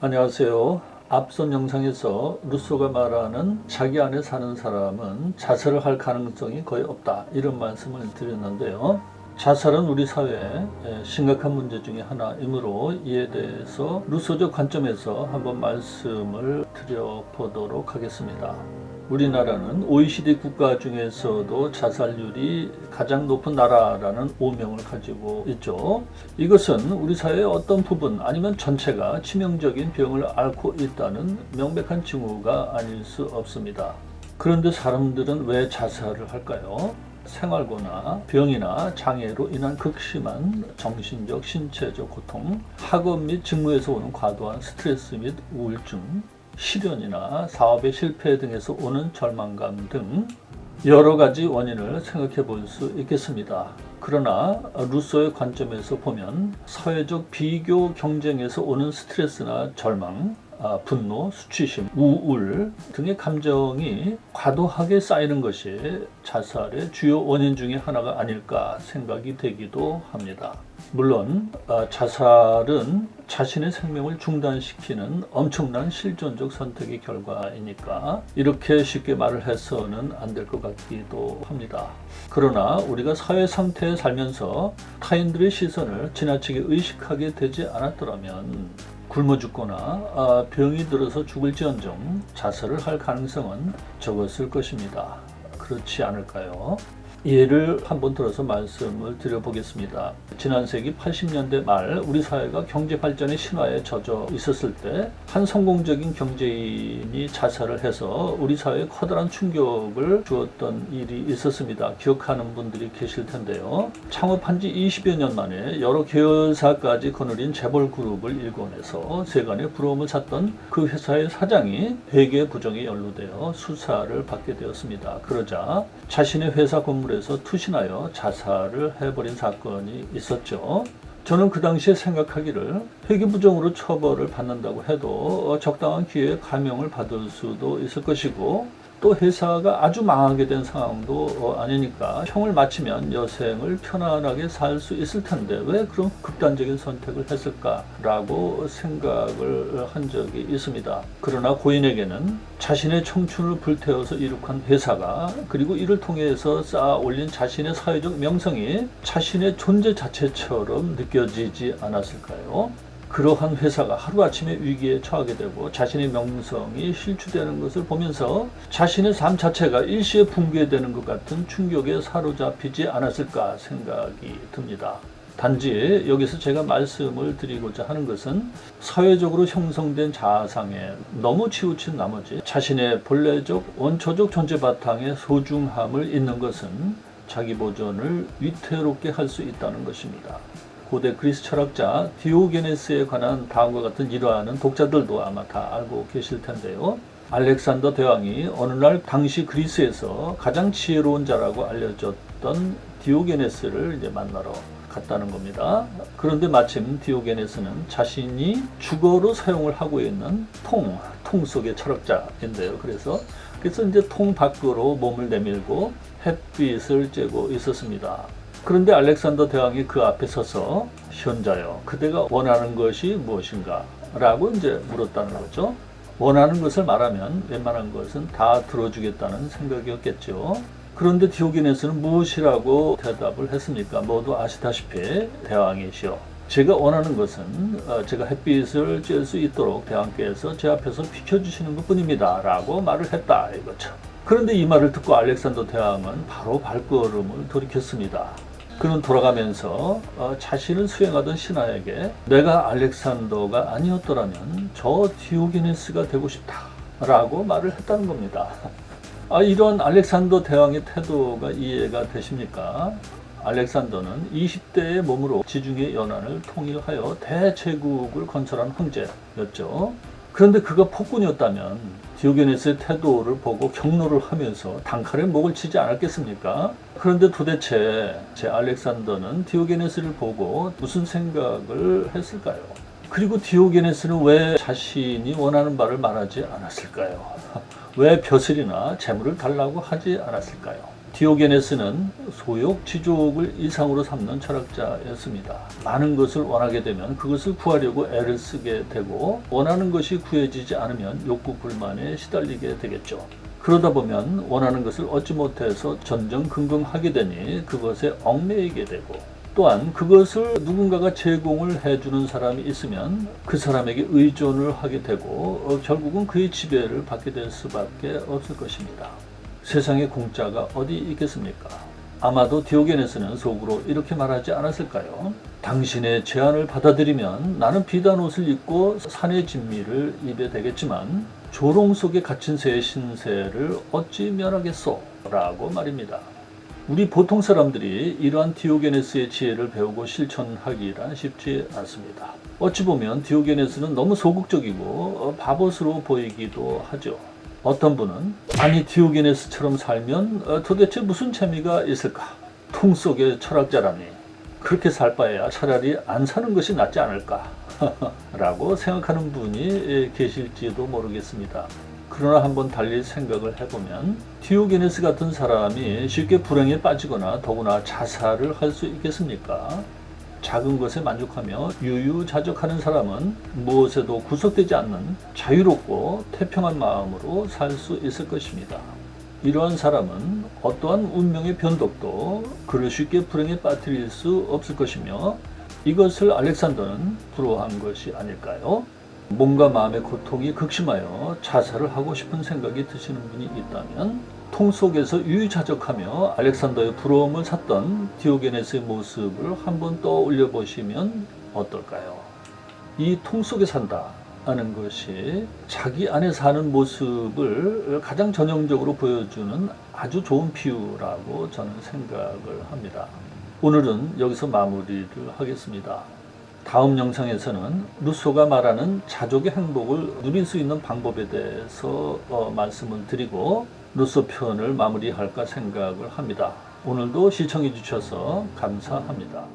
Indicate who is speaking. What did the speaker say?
Speaker 1: 안녕하세요. 앞선 영상에서 루소가 말하는 자기 안에 사는 사람은 자살을 할 가능성이 거의 없다, 이런 말씀을 드렸는데요. 자살은 우리 사회의 심각한 문제 중에 하나이므로 이에 대해서 루소적 관점에서 한번 말씀을 드려보도록 하겠습니다. 우리나라는 OECD 국가 중에서도 자살률이 가장 높은 나라라는 오명을 가지고 있죠. 이것은 우리 사회의 어떤 부분 아니면 전체가 치명적인 병을 앓고 있다는 명백한 징후가 아닐 수 없습니다. 그런데 사람들은 왜 자살을 할까요? 생활고나 병이나 장애로 인한 극심한 정신적, 신체적 고통, 학업 및 직무에서 오는 과도한 스트레스 및 우울증, 실연이나 사업의 실패 등에서 오는 절망감 등 여러 가지 원인을 생각해 볼 수 있겠습니다. 그러나 루소의 관점에서 보면 사회적 비교 경쟁에서 오는 스트레스나 절망, 분노, 수치심, 우울 등의 감정이 과도하게 쌓이는 것이 자살의 주요 원인 중에 하나가 아닐까 생각이 되기도 합니다. 물론 자살은 자신의 생명을 중단시키는 엄청난 실존적 선택의 결과이니까 이렇게 쉽게 말을 해서는 안 될 것 같기도 합니다. 그러나 우리가 사회 상태에 살면서 타인들의 시선을 지나치게 의식하게 되지 않았더라면 굶어 죽거나 병이 들어서 죽을지언정 자살을 할 가능성은 적었을 것입니다. 그렇지 않을까요? 예를 한번 들어서 말씀을 드려보겠습니다. 지난 세기 80년대 말 우리 사회가 경제 발전의 신화에 젖어 있었을 때 한 성공적인 경제인이 자살을 해서 우리 사회에 커다란 충격을 주었던 일이 있었습니다. 기억하는 분들이 계실 텐데요. 창업한 지 20여 년 만에 여러 계열사까지 거느린 재벌그룹을 일궈내서 세간의 부러움을 샀던 그 회사의 사장이 회계 부정에 연루되어 수사를 받게 되었습니다. 그러자 자신의 회사 건물에서 투신하여 자살을 해버린 사건이 있었죠. 저는 그 당시에 생각하기를 회계부정으로 처벌을 받는다고 해도 적당한 기회에 감형을 받을 수도 있을 것이고, 또 회사가 아주 망하게 된 상황도 아니니까 형을 마치면 여생을 편안하게 살 수 있을 텐데 왜 그런 극단적인 선택을 했을까라고 생각을 한 적이 있습니다. 그러나 고인에게는 자신의 청춘을 불태워서 이룩한 회사가, 그리고 이를 통해서 쌓아 올린 자신의 사회적 명성이 자신의 존재 자체처럼 느껴지지 않았을까요? 그러한 회사가 하루아침에 위기에 처하게 되고 자신의 명성이 실추되는 것을 보면서 자신의 삶 자체가 일시에 붕괴되는 것 같은 충격에 사로잡히지 않았을까 생각이 듭니다. 단지 여기서 제가 말씀을 드리고자 하는 것은 사회적으로 형성된 자아상에 너무 치우친 나머지 자신의 본래적 원초적 존재 바탕의 소중함을 잊는 것은 자기 보존을 위태롭게 할 수 있다는 것입니다. 고대 그리스 철학자 디오게네스에 관한 다음과 같은 일화는 독자들도 아마 다 알고 계실 텐데요. 알렉산더 대왕이 어느 날 당시 그리스에서 가장 지혜로운 자라고 알려졌던 디오게네스를 만나러 갔다는 겁니다. 그런데 마침 디오게네스는 자신이 주거로 사용을 하고 있는 통 속의 철학자인데요. 그래서 이제 통 밖으로 몸을 내밀고 햇빛을 쬐고 있었습니다. 그런데 알렉산더 대왕이 그 앞에 서서 현자여, 그대가 원하는 것이 무엇인가? 라고 이제 물었다는 거죠. 원하는 것을 말하면 웬만한 것은 다 들어주겠다는 생각이었겠죠. 그런데 디오게네스는 무엇이라고 대답을 했습니까? 모두 아시다시피 대왕이시여, 제가 원하는 것은 제가 햇빛을 쬐을 수 있도록 대왕께서 제 앞에서 비켜주시는 것 뿐입니다. 라고 말을 했다 이거죠. 그런데 이 말을 듣고 알렉산더 대왕은 바로 발걸음을 돌이켰습니다. 그는 돌아가면서 자신을 수행하던 신하에게 내가 알렉산더가 아니었더라면 저 디오게네스가 되고 싶다 라고 말을 했다는 겁니다. 이런 알렉산더 대왕의 태도가 이해가 되십니까? 알렉산더는 20대의 몸으로 지중해 연안을 통일하여 대제국을 건설한 황제였죠. 그런데 그가 폭군이었다면 디오게네스의 태도를 보고 경로를 하면서 단칼에 목을 치지 않았겠습니까? 그런데 도대체 제 알렉산더는 디오게네스를 보고 무슨 생각을 했을까요? 그리고 디오게네스는 왜 자신이 원하는 바를 말하지 않았을까요? 왜 벼슬이나 재물을 달라고 하지 않았을까요? 디오게네스는 소욕, 지족을 이상으로 삼는 철학자였습니다. 많은 것을 원하게 되면 그것을 구하려고 애를 쓰게 되고 원하는 것이 구해지지 않으면 욕구 불만에 시달리게 되겠죠. 그러다 보면 원하는 것을 얻지 못해서 전전긍긍하게 되니 그것에 얽매이게 되고 또한 그것을 누군가가 제공을 해주는 사람이 있으면 그 사람에게 의존을 하게 되고 결국은 그의 지배를 받게 될 수밖에 없을 것입니다. 세상에 공짜가 어디 있겠습니까? 아마도 디오게네스는 속으로 이렇게 말하지 않았을까요? 당신의 제안을 받아들이면 나는 비단 옷을 입고 산의 진미를 입게 되겠지만 조롱 속에 갇힌 새의 신세를 어찌 면하겠소? 라고 말입니다. 우리 보통 사람들이 이러한 디오게네스의 지혜를 배우고 실천하기란 쉽지 않습니다. 어찌 보면 디오게네스는 너무 소극적이고 바보스러워 보이기도 하죠. 어떤 분은 아니 디오게네스처럼 살면 도대체 무슨 재미가 있을까? 통 속의 철학자라니 그렇게 살 바에야 차라리 안 사는 것이 낫지 않을까? 라고 생각하는 분이 계실지도 모르겠습니다. 그러나 한번 달리 생각을 해보면 디오게네스 같은 사람이 쉽게 불행에 빠지거나 더구나 자살을 할 수 있겠습니까? 작은 것에 만족하며 유유자적하는 사람은 무엇에도 구속되지 않는 자유롭고 태평한 마음으로 살 수 있을 것입니다. 이러한 사람은 어떠한 운명의 변덕도 그를 쉽게 불행에 빠뜨릴 수 없을 것이며 이것을 알렉산더는 부러워한 것이 아닐까요? 몸과 마음의 고통이 극심하여 자살을 하고 싶은 생각이 드시는 분이 있다면 통 속에서 유유자적하며 알렉산더의 부러움을 샀던 디오게네스의 모습을 한번 떠올려 보시면 어떨까요? 이 통 속에 산다 하는 것이 자기 안에 사는 모습을 가장 전형적으로 보여주는 아주 좋은 비유라고 저는 생각을 합니다. 오늘은 여기서 마무리를 하겠습니다. 다음 영상에서는 루소가 말하는 자족의 행복을 누릴 수 있는 방법에 대해서 말씀을 드리고 루소 편을 마무리할까 생각을 합니다. 오늘도 시청해 주셔서 감사합니다.